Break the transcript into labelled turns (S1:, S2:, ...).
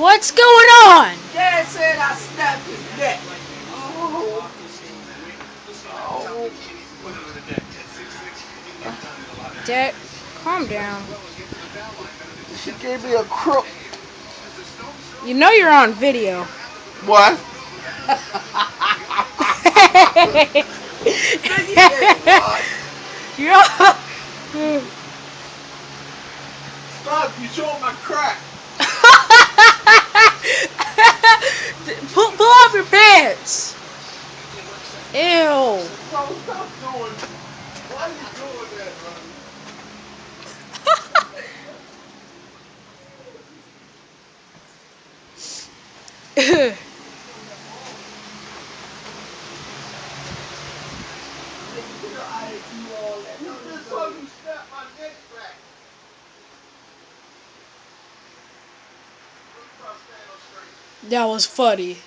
S1: What's going on?
S2: Dad said I snapped his neck. Oh. Oh.
S1: Dad, calm down.
S2: She gave me a crook.
S1: You know you're on video.
S2: What?
S1: You're
S2: Stop, you showing my crack.
S1: pull off your pants. Ew.
S2: Bro, stop doing. Why are you doing that, bro?
S1: That was funny.